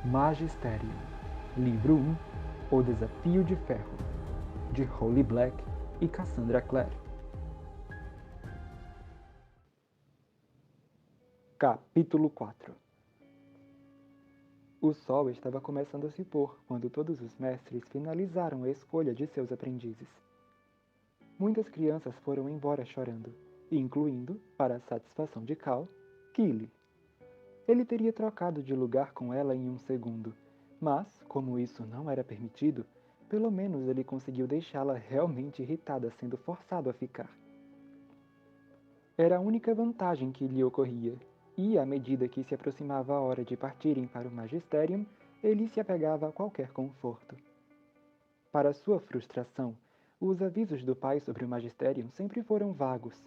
Magisterium, Livro 1, O Desafio de Ferro, de Holly Black e Cassandra Clare. Capítulo 4. O sol estava começando a se pôr quando todos os mestres finalizaram a escolha de seus aprendizes. Muitas crianças foram embora chorando, incluindo, para a satisfação de Cal, Killy. Ele teria trocado de lugar com ela em um segundo, mas, como isso não era permitido, pelo menos ele conseguiu deixá-la realmente irritada sendo forçado a ficar. Era a única vantagem que lhe ocorria, e, à medida que se aproximava a hora de partirem para o Magisterium, ele se apegava a qualquer conforto. Para sua frustração, os avisos do pai sobre o Magisterium sempre foram vagos.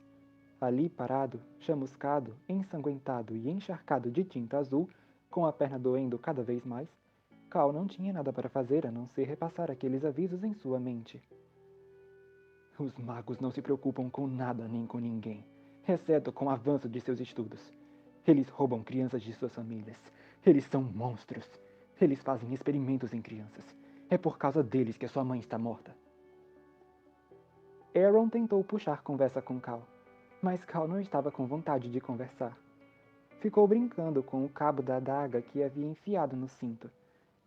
Ali parado, chamuscado, ensanguentado e encharcado de tinta azul, com a perna doendo cada vez mais, Cal não tinha nada para fazer a não ser repassar aqueles avisos em sua mente. Os magos não se preocupam com nada nem com ninguém, exceto com o avanço de seus estudos. Eles roubam crianças de suas famílias. Eles são monstros. Eles fazem experimentos em crianças. É por causa deles que a sua mãe está morta. Aaron tentou puxar conversa com Cal, mas Cal não estava com vontade de conversar. Ficou brincando com o cabo da adaga que havia enfiado no cinto,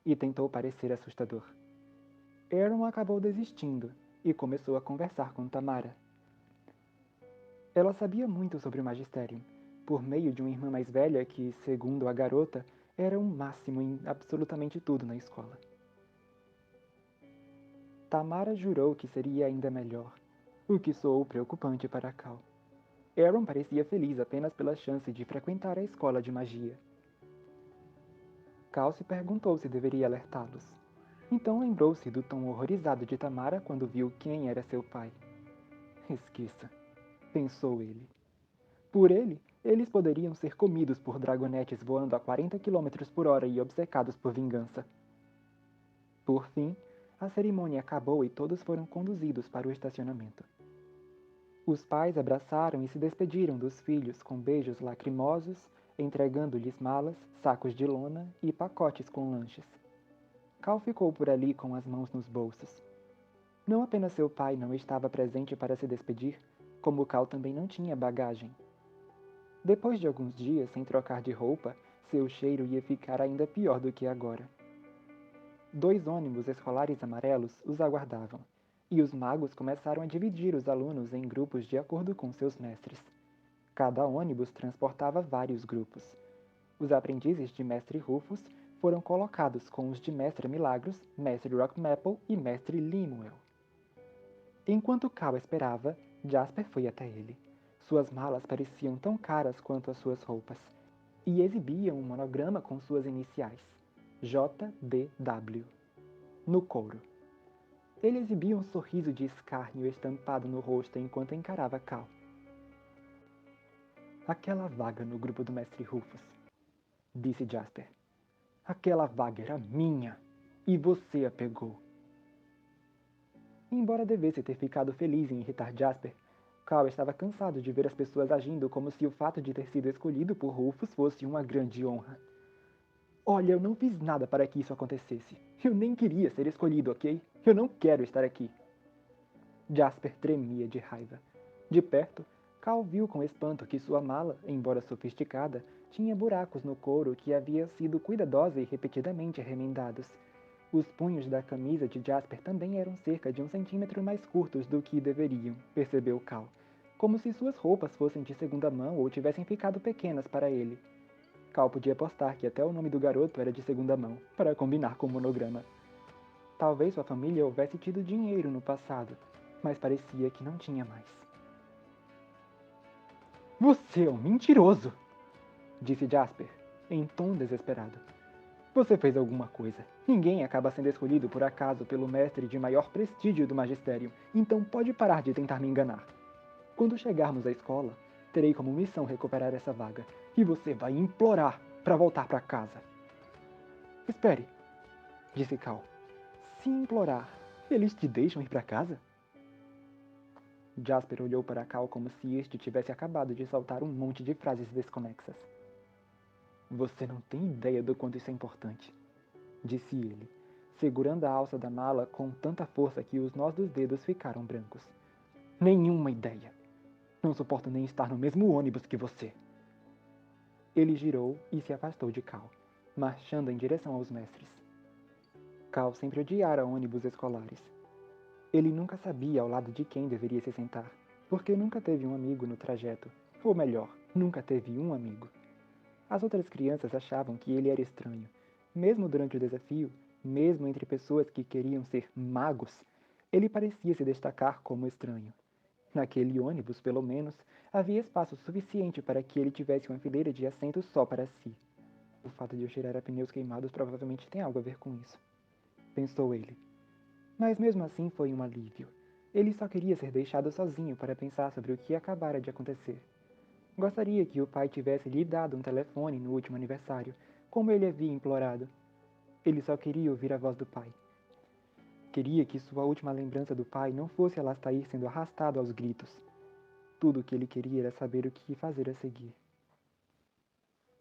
e tentou parecer assustador. Aaron acabou desistindo e começou a conversar com Tamara. Ela sabia muito sobre o Magisterium, por meio de uma irmã mais velha que, segundo a garota, era o máximo em absolutamente tudo na escola. Tamara jurou que seria ainda melhor, o que soou preocupante para Cal. Aaron parecia feliz apenas pela chance de frequentar a escola de magia. Cal se perguntou se deveria alertá-los. Então lembrou-se do tom horrorizado de Tamara quando viu quem era seu pai. Esqueça, pensou ele. Por ele, eles poderiam ser comidos por dragonetes voando a 40 km por hora e obcecados por vingança. Por fim, a cerimônia acabou e todos foram conduzidos para o estacionamento. Os pais abraçaram e se despediram dos filhos com beijos lacrimosos, entregando-lhes malas, sacos de lona e pacotes com lanches. Cal ficou por ali com as mãos nos bolsos. Não apenas seu pai não estava presente para se despedir, como Cal também não tinha bagagem. Depois de alguns dias sem trocar de roupa, seu cheiro ia ficar ainda pior do que agora. 2 ônibus escolares amarelos os aguardavam, e os magos começaram a dividir os alunos em grupos de acordo com seus mestres. Cada ônibus transportava vários grupos. Os aprendizes de Mestre Rufus foram colocados com os de Mestre Milagros, Mestre Rockmaple e Mestre Lemuel. Enquanto Cal esperava, Jasper foi até ele. Suas malas pareciam tão caras quanto as suas roupas, e exibiam um monograma com suas iniciais, JDW, no couro. Ele exibia um sorriso de escárnio estampado no rosto enquanto encarava Cal. Aquela vaga no grupo do Mestre Rufus, disse Jasper. Aquela vaga era minha, e você a pegou. Embora devesse ter ficado feliz em irritar Jasper, Cal estava cansado de ver as pessoas agindo como se o fato de ter sido escolhido por Rufus fosse uma grande honra. Olha, eu não fiz nada para que isso acontecesse. Eu nem queria ser escolhido, ok? Eu não quero estar aqui. Jasper tremia de raiva. De perto, Cal viu com espanto que sua mala, embora sofisticada, tinha buracos no couro que haviam sido cuidadosa e repetidamente remendados. Os punhos da camisa de Jasper também eram cerca de 1 centímetro mais curtos do que deveriam, percebeu Cal, como se suas roupas fossem de segunda mão ou tivessem ficado pequenas para ele. Cal podia apostar que até o nome do garoto era de segunda mão, para combinar com o monograma. Talvez sua família houvesse tido dinheiro no passado, mas parecia que não tinha mais. Você é um mentiroso! Disse Jasper, em tom desesperado. Você fez alguma coisa. Ninguém acaba sendo escolhido por acaso pelo mestre de maior prestígio do magistério, então pode parar de tentar me enganar. Quando chegarmos à escola, terei como missão recuperar essa vaga, e você vai implorar para voltar para casa. Espere, disse Cal. Se implorar, eles te deixam ir para casa? Jasper olhou para Cal como se este tivesse acabado de soltar um monte de frases desconexas. Você não tem ideia do quanto isso é importante. disse ele, segurando a alça da mala com tanta força que os nós dos dedos ficaram brancos. Nenhuma ideia. Não suporto nem estar no mesmo ônibus que você. Ele girou e se afastou de Cal, marchando em direção aos mestres. Cal sempre odiara ônibus escolares. Ele nunca sabia ao lado de quem deveria se sentar, porque nunca teve um amigo no trajeto, ou melhor, nunca teve um amigo. As outras crianças achavam que ele era estranho. Mesmo durante o desafio, mesmo entre pessoas que queriam ser magos, ele parecia se destacar como estranho. Naquele ônibus, pelo menos, havia espaço suficiente para que ele tivesse uma fileira de assentos só para si. O fato de eu cheirar a pneus queimados provavelmente tem algo a ver com isso, pensou ele. Mas mesmo assim foi um alívio. Ele só queria ser deixado sozinho para pensar sobre o que acabara de acontecer. Gostaria que o pai tivesse lhe dado um telefone no último aniversário, como ele havia implorado. Ele só queria ouvir a voz do pai. Queria que sua última lembrança do pai não fosse Alastair sendo arrastado aos gritos. Tudo o que ele queria era saber o que fazer a seguir.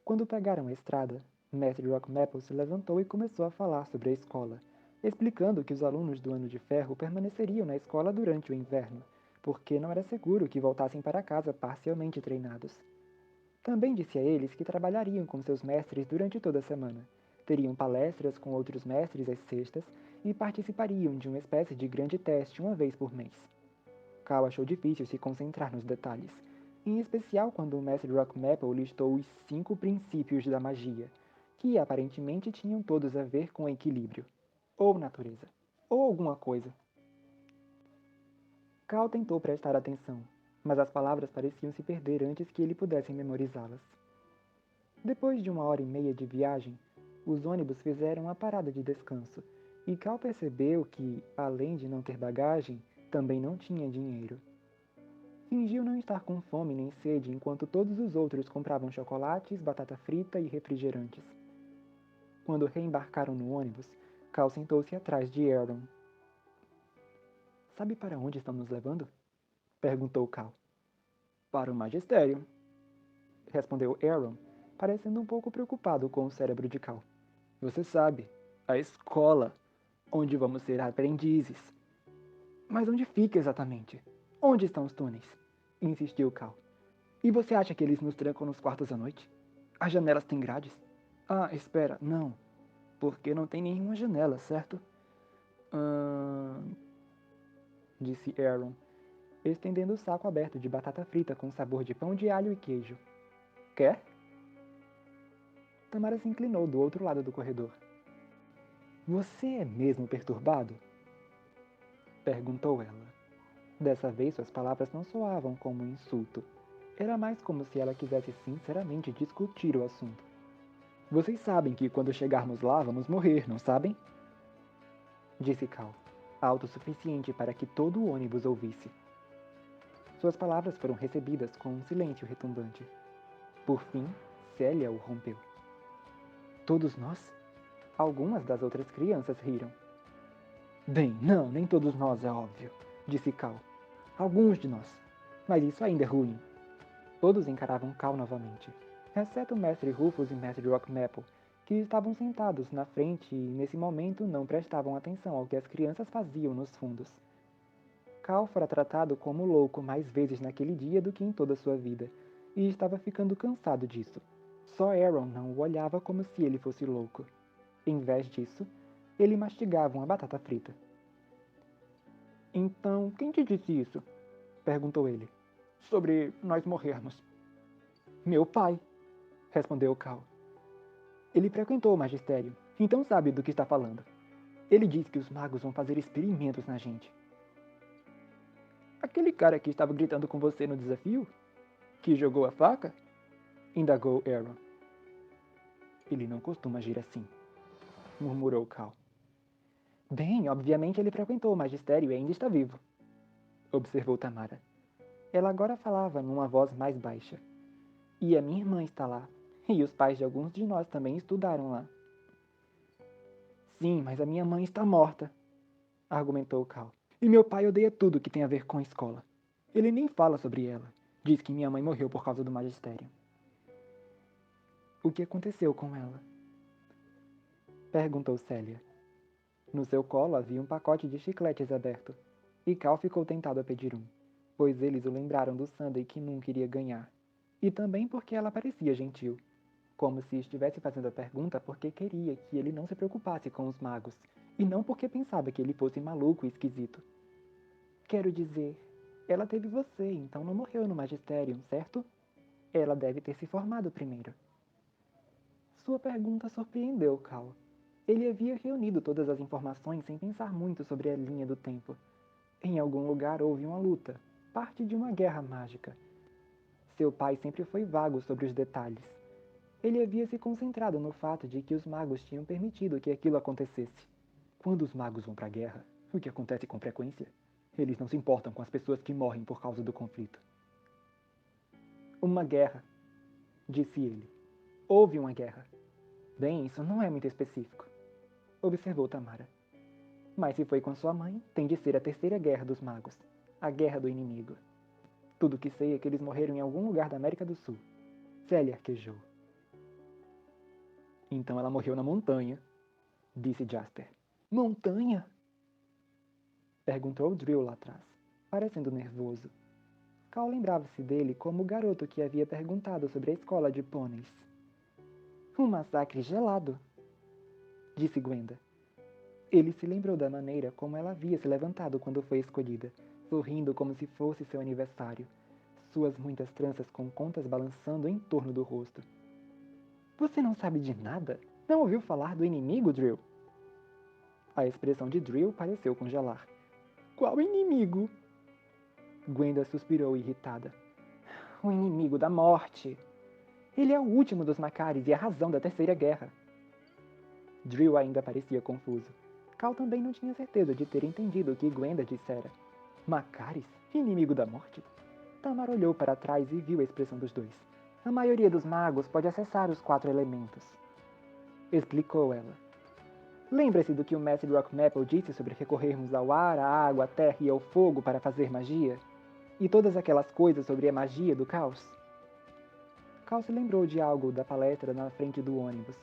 Quando pegaram a estrada, Mestre Rockmaple se levantou e começou a falar sobre a escola, explicando que os alunos do Ano de Ferro permaneceriam na escola durante o inverno, porque não era seguro que voltassem para casa parcialmente treinados. Também disse a eles que trabalhariam com seus mestres durante toda a semana, teriam palestras com outros mestres às sextas e participariam de uma espécie de grande teste uma vez por mês. Cal achou difícil se concentrar nos detalhes, em especial quando o mestre Rockmaple listou os 5 princípios da magia, que aparentemente tinham todos a ver com equilíbrio, ou natureza, ou alguma coisa. Cal tentou prestar atenção, mas as palavras pareciam se perder antes que ele pudesse memorizá-las. Depois de 1 hora e meia de viagem, os ônibus fizeram uma parada de descanso, e Cal percebeu que, além de não ter bagagem, também não tinha dinheiro. Fingiu não estar com fome nem sede enquanto todos os outros compravam chocolates, batata frita e refrigerantes. Quando reembarcaram no ônibus, Cal sentou-se atrás de Aaron. Sabe para onde estão nos levando? Perguntou Cal. Para o magistério, respondeu Aaron, parecendo um pouco preocupado com o cérebro de Cal. Você sabe, a escola, onde vamos ser aprendizes. Mas onde fica exatamente? Onde estão os túneis? Insistiu Cal. E você acha que eles nos trancam nos quartos à noite? As janelas têm grades? Ah, espera, não. Porque não tem nenhuma janela, certo? Disse Aaron, estendendo o saco aberto de batata frita com sabor de pão de alho e queijo. Quer? Tamara se inclinou do outro lado do corredor. Você é mesmo perturbado? Perguntou ela. Dessa vez suas palavras não soavam como um insulto. Era mais como se ela quisesse sinceramente discutir o assunto. Vocês sabem que quando chegarmos lá vamos morrer, não sabem? Disse Cal, alto o suficiente para que todo o ônibus ouvisse. Suas palavras foram recebidas com um silêncio retumbante. Por fim, Célia o rompeu. Todos nós? Algumas das outras crianças riram. Bem, não, nem todos nós, é óbvio, disse Cal. Alguns de nós. Mas isso ainda é ruim. Todos encaravam Cal novamente, exceto o mestre Rufus e o mestre Rockmaple, que estavam sentados na frente e, nesse momento, não prestavam atenção ao que as crianças faziam nos fundos. Cal fora tratado como louco mais vezes naquele dia do que em toda a sua vida, e estava ficando cansado disso. Só Aaron não o olhava como se ele fosse louco. Em vez disso, ele mastigava uma batata frita. Então, quem te disse isso? Perguntou ele. Sobre nós morrermos. Meu pai, respondeu Cal. Ele frequentou o magistério, então sabe do que está falando. Ele disse que os magos vão fazer experimentos na gente. Aquele cara que estava gritando com você no desafio? Que jogou a faca? Indagou Aaron. Ele não costuma agir assim, murmurou Cal. Bem, obviamente ele frequentou o magistério e ainda está vivo, observou Tamara. Ela agora falava numa voz mais baixa. E a minha irmã está lá, e os pais de alguns de nós também estudaram lá. Sim, mas a minha mãe está morta, argumentou Cal. E meu pai odeia tudo que tem a ver com a escola. Ele nem fala sobre ela. Diz que minha mãe morreu por causa do magistério. O que aconteceu com ela? Perguntou Célia. No seu colo havia um pacote de chicletes aberto, e Cal ficou tentado a pedir um, pois eles o lembraram do Sunday que nunca iria ganhar, e também porque ela parecia gentil, como se estivesse fazendo a pergunta porque queria que ele não se preocupasse com os magos, e não porque pensava que ele fosse maluco e esquisito. Quero dizer, ela teve você, então não morreu no magistério, certo? Ela deve ter se formado primeiro. Sua pergunta surpreendeu Cal. Ele havia reunido todas as informações sem pensar muito sobre a linha do tempo. Em algum lugar houve uma luta, parte de uma guerra mágica. Seu pai sempre foi vago sobre os detalhes. Ele havia se concentrado no fato de que os magos tinham permitido que aquilo acontecesse. Quando os magos vão para a guerra, o que acontece com frequência, eles não se importam com as pessoas que morrem por causa do conflito. Uma guerra, disse ele. Houve uma guerra. Bem, isso não é muito específico, observou Tamara. Mas se foi com sua mãe, tem de ser a terceira guerra dos magos, a guerra do inimigo. Tudo que sei é que eles morreram em algum lugar da América do Sul. Célia arquejou. Então ela morreu na montanha, disse Jasper. Montanha? Perguntou Drill lá atrás, parecendo nervoso. Cal lembrava-se dele como o garoto que havia perguntado sobre a escola de pôneis. Um massacre gelado, disse Gwenda. Ele se lembrou da maneira como ela havia se levantado quando foi escolhida, sorrindo como se fosse seu aniversário, suas muitas tranças com contas balançando em torno do rosto. Você não sabe de nada? Não ouviu falar do inimigo, Drill? A expressão de Drill pareceu congelar. Qual inimigo? Gwenda suspirou irritada. O inimigo da morte. Ele é o último dos Macares e a razão da Terceira Guerra. Drill ainda parecia confuso. Cal também não tinha certeza de ter entendido o que Gwenda dissera. Macares? Inimigo da morte? Tamar olhou para trás e viu a expressão dos dois. A maioria dos magos pode acessar os 4 elementos, explicou ela. Lembra-se do que o mestre Rockmaple disse sobre recorrermos ao ar, à água, à terra e ao fogo para fazer magia? E todas aquelas coisas sobre a magia do caos? Cal se lembrou de algo da palestra na frente do ônibus.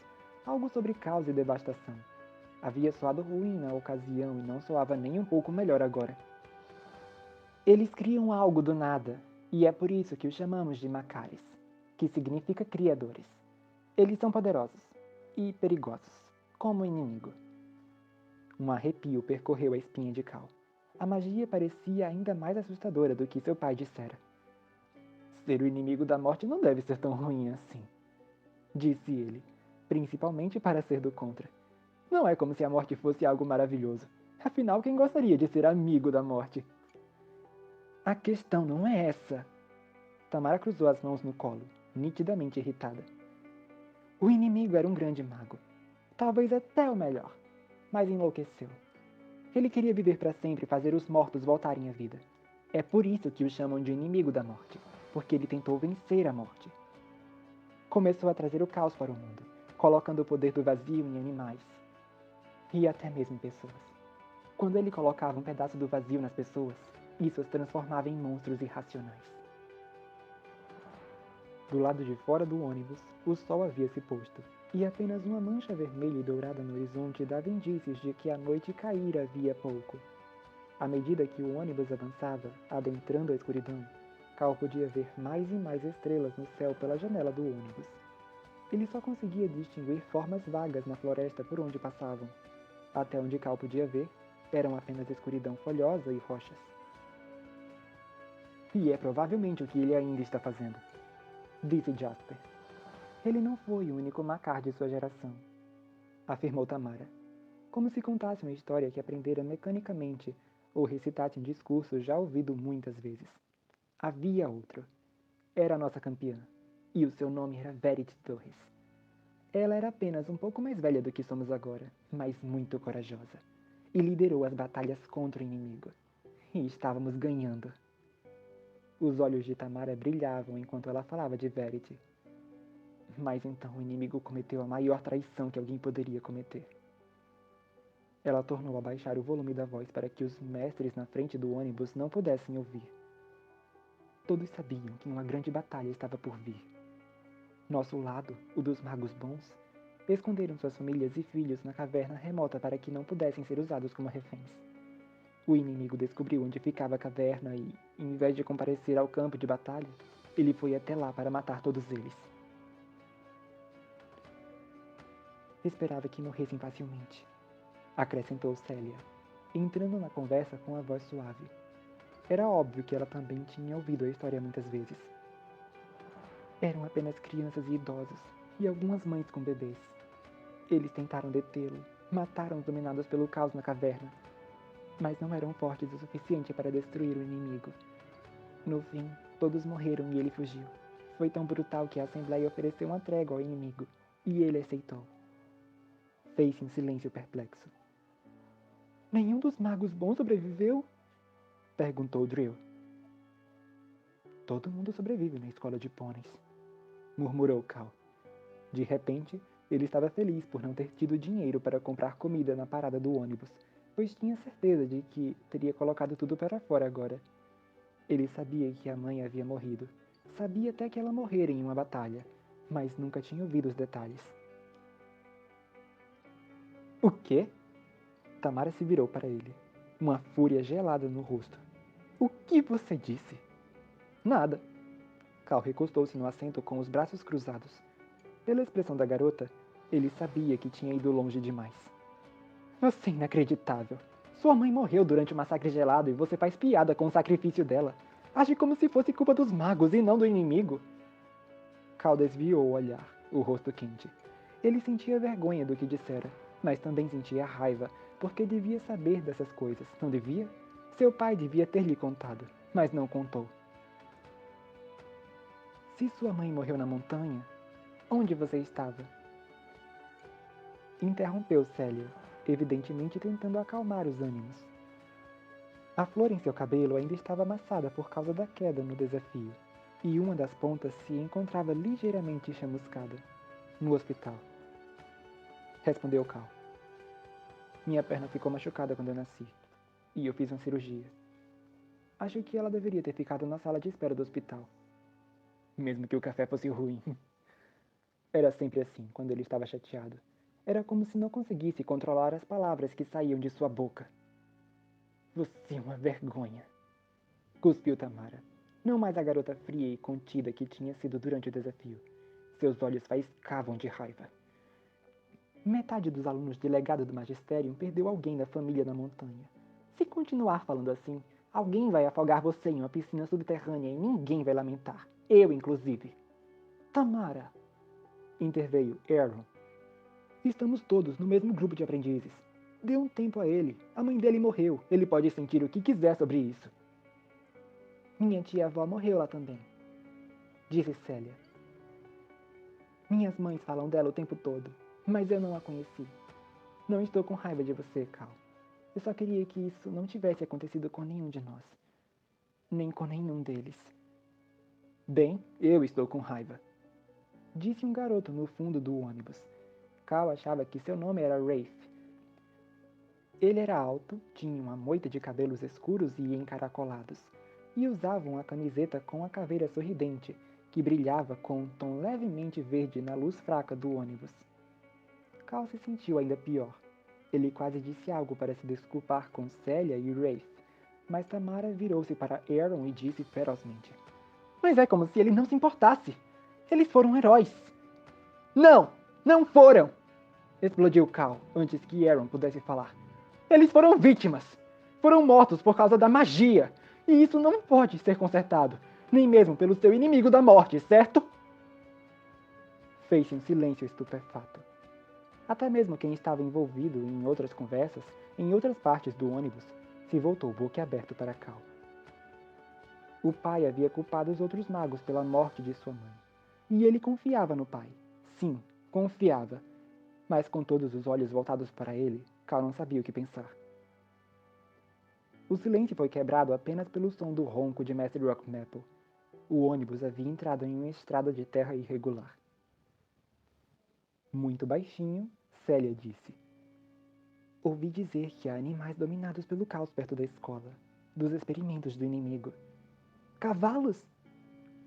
Algo sobre caos e devastação. Havia soado ruim na ocasião e não soava nem um pouco melhor agora. Eles criam algo do nada, e é por isso que os chamamos de Macares, que significa criadores. Eles são poderosos e perigosos, como o inimigo. Um arrepio percorreu a espinha de Cal. A magia parecia ainda mais assustadora do que seu pai dissera. Ser o inimigo da morte não deve ser tão ruim assim, disse ele, principalmente para ser do contra. Não é como se a morte fosse algo maravilhoso. Afinal, quem gostaria de ser amigo da morte? A questão não é essa. Tamara cruzou as mãos no colo, nitidamente irritada. O inimigo era um grande mago. Talvez até o melhor. Mas enlouqueceu. Ele queria viver para sempre e fazer os mortos voltarem à vida. É por isso que o chamam de inimigo da morte, porque ele tentou vencer a morte. Começou a trazer o caos para o mundo, colocando o poder do vazio em animais. E até mesmo em pessoas. Quando ele colocava um pedaço do vazio nas pessoas, isso os transformava em monstros irracionais. Do lado de fora do ônibus, o sol havia se posto, e apenas uma mancha vermelha e dourada no horizonte dava indícios de que a noite caíra havia pouco. À medida que o ônibus avançava, adentrando a escuridão, Cal podia ver mais e mais estrelas no céu pela janela do ônibus. Ele só conseguia distinguir formas vagas na floresta por onde passavam. Até onde Cal podia ver, eram apenas escuridão folhosa e rochas. E é provavelmente o que ele ainda está fazendo, disse Jasper. Ele não foi o único macar de sua geração, afirmou Tamara, como se contasse uma história que aprendera mecanicamente ou recitasse um discurso já ouvido muitas vezes. Havia outro. Era a nossa campeã, e o seu nome era Verity Torres. Ela era apenas um pouco mais velha do que somos agora, mas muito corajosa, e liderou as batalhas contra o inimigo. E estávamos ganhando. Os olhos de Tamara brilhavam enquanto ela falava de Verity. Mas então o inimigo cometeu a maior traição que alguém poderia cometer. Ela tornou a baixar o volume da voz para que os mestres na frente do ônibus não pudessem ouvir. Todos sabiam que uma grande batalha estava por vir. Nosso lado, o dos magos bons, esconderam suas famílias e filhos na caverna remota para que não pudessem ser usados como reféns. O inimigo descobriu onde ficava a caverna e, em vez de comparecer ao campo de batalha, ele foi até lá para matar todos eles. Esperava que morressem facilmente, acrescentou Célia, entrando na conversa com a voz suave. Era óbvio que ela também tinha ouvido a história muitas vezes. Eram apenas crianças e idosos, e algumas mães com bebês. Eles tentaram detê-lo, mataram os dominados pelo caos na caverna, mas não eram fortes o suficiente para destruir o inimigo. No fim, todos morreram e ele fugiu. Foi tão brutal que a Assembleia ofereceu uma trégua ao inimigo, e ele aceitou. Fez-se um silêncio perplexo. Nenhum dos magos bons sobreviveu? Perguntou Drill. Todo mundo sobrevive na escola de pôneis, murmurou Cal. De repente, ele estava feliz por não ter tido dinheiro para comprar comida na parada do ônibus, pois tinha certeza de que teria colocado tudo para fora agora. Ele sabia que a mãe havia morrido. Sabia até que ela morrera em uma batalha, mas nunca tinha ouvido os detalhes. O quê? Tamara se virou para ele, uma fúria gelada no rosto. O que você disse? Nada. Cal recostou-se no assento com os braços cruzados. Pela expressão da garota, ele sabia que tinha ido longe demais. Você é inacreditável. Sua mãe morreu durante o massacre gelado e você faz piada com o sacrifício dela. Age como se fosse culpa dos magos e não do inimigo. Cal desviou o olhar, o rosto quente. Ele sentia vergonha do que dissera, mas também sentia raiva, porque devia saber dessas coisas, não devia? Seu pai devia ter lhe contado, mas não contou. Se sua mãe morreu na montanha, onde você estava? Interrompeu Célia, evidentemente tentando acalmar os ânimos. A flor em seu cabelo ainda estava amassada por causa da queda no desafio, e uma das pontas se encontrava ligeiramente chamuscada. No hospital. Respondeu Cal. Minha perna ficou machucada quando eu nasci, e eu fiz uma cirurgia. Acho que ela deveria ter ficado na sala de espera do hospital. Mesmo que o café fosse ruim. Era sempre assim, quando ele estava chateado. Era como se não conseguisse controlar as palavras que saíam de sua boca. Você é uma vergonha. Cuspiu Tamara. Não mais a garota fria e contida que tinha sido durante o desafio. Seus olhos faiscavam de raiva. Metade dos alunos de legado do magistério perdeu alguém da família na montanha. Se continuar falando assim, alguém vai afogar você em uma piscina subterrânea e ninguém vai lamentar. Eu, inclusive. Tamara, interveio Aaron. Estamos todos no mesmo grupo de aprendizes. Dê um tempo a ele. A mãe dele morreu. Ele pode sentir o que quiser sobre isso. Minha tia-avó morreu lá também, disse Célia. Minhas mães falam dela o tempo todo, mas eu não a conheci. Não estou com raiva de você, Cal. Eu só queria que isso não tivesse acontecido com nenhum de nós. Nem com nenhum deles. Bem, eu estou com raiva, disse um garoto no fundo do ônibus. Cal achava que seu nome era Rafe. Ele era alto, tinha uma moita de cabelos escuros e encaracolados, e usava uma camiseta com a caveira sorridente, que brilhava com um tom levemente verde na luz fraca do ônibus. Cal se sentiu ainda pior. Ele quase disse algo para se desculpar com Célia e Rafe, mas Tamara virou-se para Aaron e disse ferozmente. Mas é como se ele não se importasse. Eles foram heróis. Não! Não foram! Explodiu Cal antes que Aaron pudesse falar. Eles foram vítimas. Foram mortos por causa da magia. E isso não pode ser consertado. Nem mesmo pelo seu inimigo da morte, certo? Fez-se um silêncio estupefato. Até mesmo quem estava envolvido em outras conversas, em outras partes do ônibus, se voltou boquiaberto para Cal. O pai havia culpado os outros magos pela morte de sua mãe. E ele confiava no pai. Sim, confiava. Mas com todos os olhos voltados para ele, Cal não sabia o que pensar. O silêncio foi quebrado apenas pelo som do ronco de Mestre Rockmaple. O ônibus havia entrado em uma estrada de terra irregular. Muito baixinho, Célia disse. Ouvi dizer que há animais dominados pelo caos perto da escola, dos experimentos do inimigo. Cavalos?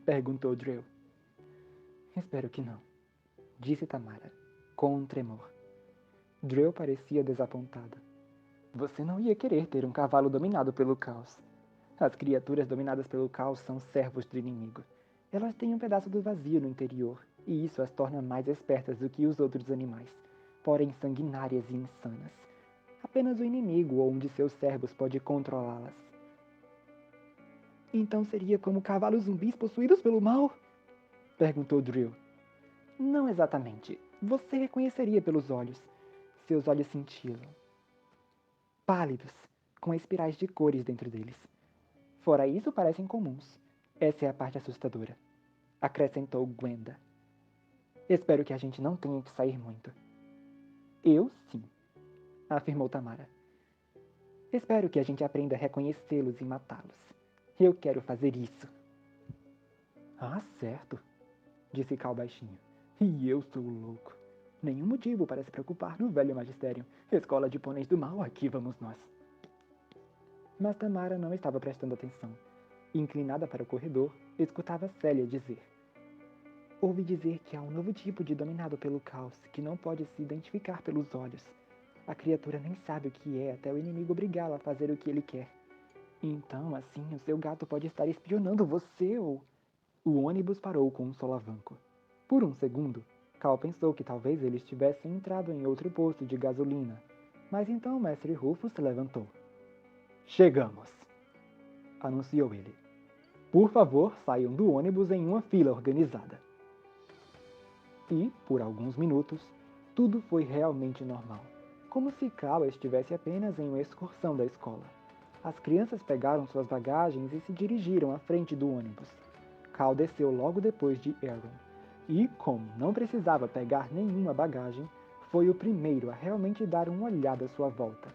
Perguntou Drill. Espero que não, disse Tamara, com um tremor. Drill parecia desapontada. Você não ia querer ter um cavalo dominado pelo caos. As criaturas dominadas pelo caos são servos do inimigo. Elas têm um pedaço do vazio no interior, e isso as torna mais espertas do que os outros animais, porém sanguinárias e insanas. Apenas o inimigo ou um de seus servos pode controlá-las. Então seria como cavalos zumbis possuídos pelo mal? Perguntou Drill. Não exatamente. Você reconheceria pelos olhos. Seus olhos cintilam. Pálidos, com espirais de cores dentro deles. Fora isso, parecem comuns. Essa é a parte assustadora. Acrescentou Gwenda. Espero que a gente não tenha que sair muito. Eu sim, afirmou Tamara. Espero que a gente aprenda a reconhecê-los e matá-los. Eu quero fazer isso. Ah, certo, disse Cal baixinho. E eu sou o louco. Nenhum motivo para se preocupar no velho magistério. Escola de pôneis do mal, aqui vamos nós. Mas Tamara não estava prestando atenção. Inclinada para o corredor, escutava Célia dizer. Ouvi dizer que há um novo tipo de dominado pelo caos, que não pode se identificar pelos olhos. A criatura nem sabe o que é até o inimigo obrigá-la a fazer o que ele quer. Então, assim, o seu gato pode estar espionando você ou... O ônibus parou com um solavanco. Por um segundo, Cal pensou que talvez eles tivessem entrado em outro posto de gasolina, mas então o mestre Rufus se levantou. Chegamos, anunciou ele. Por favor, saiam do ônibus em uma fila organizada. E, por alguns minutos, tudo foi realmente normal, como se Cal estivesse apenas em uma excursão da escola. As crianças pegaram suas bagagens e se dirigiram à frente do ônibus. Cal desceu logo depois de Aaron, e, como não precisava pegar nenhuma bagagem, foi o primeiro a realmente dar uma olhada à sua volta.